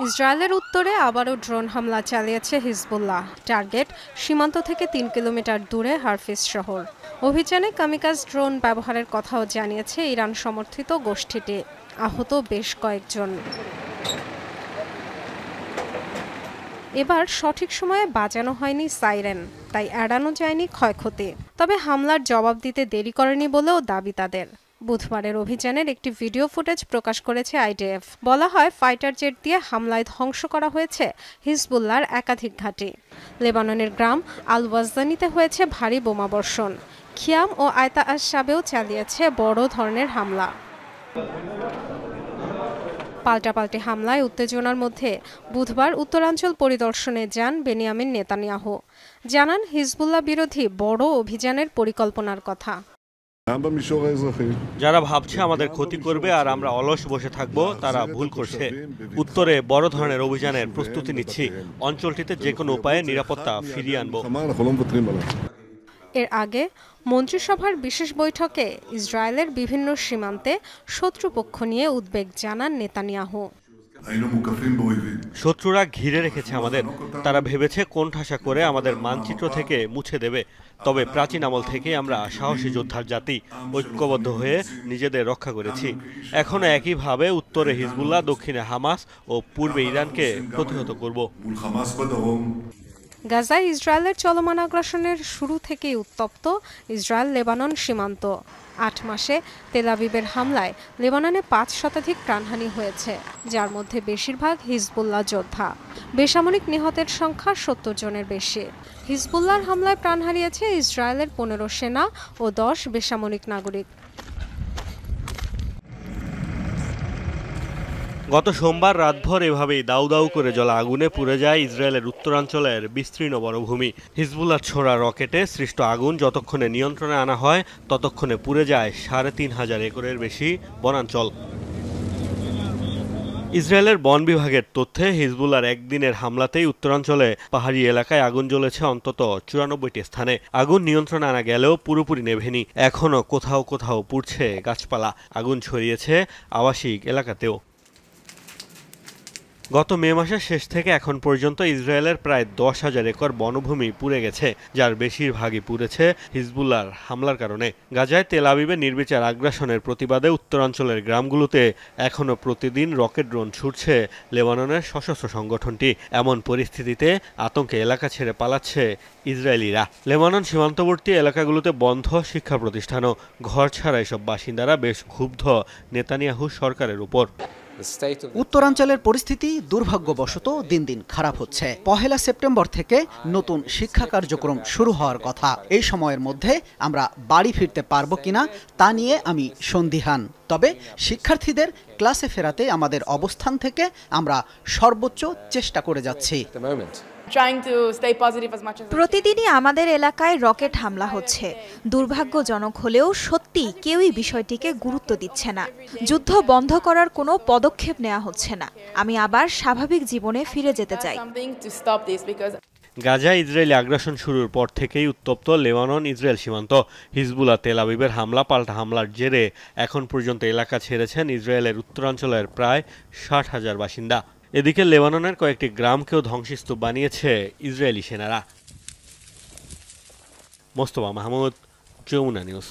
ইসরায়েলের উত্তরে আবারও ড্রোন হামলা চালিয়েছে হিজবুল্লাহ। টার্গেট সীমান্ত থেকে ৩ কিলোমিটার দূরে হারফিস শহর। অভিযানে কামিকাজ ড্রোন ব্যবহারের কথাও জানিয়েছে ইরান সমর্থিত গোষ্ঠীটি। আহত বেশ কয়েকজন। এবার সঠিক সময়ে বাজানো হয়নি সাইরেন, তাই এড়ানো যায়নি ক্ষয়ক্ষতি। তবে হামলার জবাব দিতে দেরি করেনি বলেও দাবি তাদের। বুধবারের অভিযানের একটি ভিডিও ফুটেজ প্রকাশ করেছে আইডিএফ। বলা হয়, ফাইটার জেট দিয়ে হামলায় ধ্বংস করা হয়েছে হিজবুল্লাহর একাধিক ঘাঁটি। লেবাননের গ্রাম আল ওয়াজদানিতে হয়েছে ভারী বোমাবর্ষণ। খিয়াম ও আয়তা আশ শাবেও চালিয়েছে বড় ধরনের হামলা। পাল্টাপাল্টি হামলায় উত্তেজনার মধ্যে বুধবার উত্তরাঞ্চল পরিদর্শনে যান বেনিয়ামিন নেতানিয়াহু। জানান হিজবুল্লাহ বিরোধী বড় অভিযানের পরিকল্পনার কথা। যারা ভাবছে আমাদের ক্ষতি করবে আর আমরা অলস বসে থাকব, তারা ভুল করছে। উত্তরে বড় ধরনের অভিযানের প্রস্তুতি নিচ্ছি। অঞ্চলটিতে যে কোনো উপায়ে নিরাপত্তা ফিরিয়ে আনব। এর আগে মন্ত্রিসভার বিশেষ বৈঠকে ইসরায়েলের বিভিন্ন সীমান্তে শত্রুপক্ষ নিয়ে উদ্বেগ জানান নেতানিয়াহু। শত্রুরা ঘিরে রেখেছে আমাদের। তারা ভেবেছে কোণঠাসা করে আমাদের মানচিত্র থেকে মুছে দেবে। তবে প্রাচীন আমল থেকে আমরা সাহসী যোদ্ধার জাতি, ঐক্যবদ্ধ হয়ে নিজেদের রক্ষা করেছি। এখনো একইভাবে উত্তরে হিজবুল্লাহ, দক্ষিণে হামাস ও পূর্বে ইরানকে প্রতিহত করব। গাজায় ইসরায়েলের চলমান আগ্রাসনের শুরু থেকেই উত্তপ্ত ইসরায়েল লেবানন সীমান্ত। ৮ মাসে তেল আবিবের হামলায় লেবাননে ৫ শতাধিক প্রাণহানি হয়েছে, যার মধ্যে বেশিরভাগ হিজবুল্লাহ যোদ্ধা। বেসামরিক নিহতের সংখ্যা ৭০ জনের বেশি। হিজবুল্লাহর হামলায় প্রাণ হারিয়েছে ইসরায়েলের ১৫ সেনা ও ১০ বেসামরিক নাগরিক। গত সোমবার রাতভর এভাবেই দাউ দাউ করে জ্বলা আগুনে পুড়ে যায় ইসরায়েলের উত্তরাঞ্চলের বিস্তীর্ণ বনভূমি। হিজবুল্লাহ ছোড়া রকেটে সৃষ্ট আগুন যতক্ষণে নিয়ন্ত্রণে আনা হয়, ততক্ষণে পুড়ে যায় ৩৫০০ একরের বেশি বনাঞ্চল। ইসরায়েলের বন বিভাগের তথ্যে হিজবুল্লাহর একদিনের হামলাতেই উত্তরাঞ্চলে পাহাড়ি এলাকায় আগুন জ্বলেছে অন্তত ৯৪টি স্থানে। আগুন নিয়ন্ত্রণে আনা গেলেও পুরোপুরি নেভেনি। এখনও কোথাও কোথাও পুড়ছে গাছপালা। আগুন ছড়িয়েছে আবাসিক এলাকাতেও। গত মে মাসের শেষ থেকে এখন পর্যন্ত ইসরায়েলের প্রায় ১০,০০০ একর বনভূমি পুড়ে গেছে, যার বেশিরভাগই পুড়েছে হিজবুল্লাহর হামলার কারণে। গাজায় তেল আবিবে নির্বিচার আগ্রাসনের প্রতিবাদে উত্তরাঞ্চলের গ্রামগুলোতে এখনও প্রতিদিন রকেট ড্রোন ছুটছে লেবাননের সশস্ত্র সংগঠনটি। এমন পরিস্থিতিতে আতঙ্কে এলাকা ছেড়ে পালাচ্ছে ইসরায়েলিরা। লেবানন সীমান্তবর্তী এলাকাগুলোতে বন্ধ শিক্ষা প্রতিষ্ঠানও। ঘর ছাড়া এসব বাসিন্দারা বেশ ক্ষুব্ধ নেতানিয়াহু সরকারের উপর। উত্তরাঞ্চলের পরিস্থিতি দুর্ভাগ্যবশত দিন দিন খারাপ হচ্ছে। ১ সেপ্টেম্বর থেকে নতুন শিক্ষা কার্যক্রম শুরু হওয়ার কথা। এই সময়ের মধ্যে আমরা বাড়ি ফিরতে পারবো কিনা তা নিয়ে আমি সন্দিহান। তবে শিক্ষার্থীদের ক্লাসে ফেরাতে আমাদের অবস্থান থেকে আমরা সর্বোচ্চ চেষ্টা করে যাচ্ছি। প্রতিদিনই আমাদের এলাকায় রকেট হামলা হচ্ছে। দুর্ভাগ্যজনক হলেও সত্যি কেউই বিষয়টিকে গুরুত্ব দিচ্ছে না। যুদ্ধ বন্ধ করার কোনো পদক্ষেপ নেওয়া হচ্ছে না। আমি আবার স্বাভাবিক জীবনে ফিরে যেতে চাই। গাজায় ইসরায়েলি আগ্রাসন শুরুর পর থেকেই উত্তপ্ত লেবানন ইসরায়েল সীমান্ত। হিজবুল্লাহ তেল আবিবের হামলা পাল্টা হামলার জেরে এখন পর্যন্ত এলাকা ছেড়েছেন ইসরায়েলের উত্তরাঞ্চলের প্রায় ৬০,০০০ বাসিন্দা। এদিকে লেবাননের কয়েকটি গ্রামকেও ধ্বংসস্তূপ বানিয়েছে ইসরায়েলি সেনারা। মোস্তফা মাহমুদ, যমুনা নিউজ।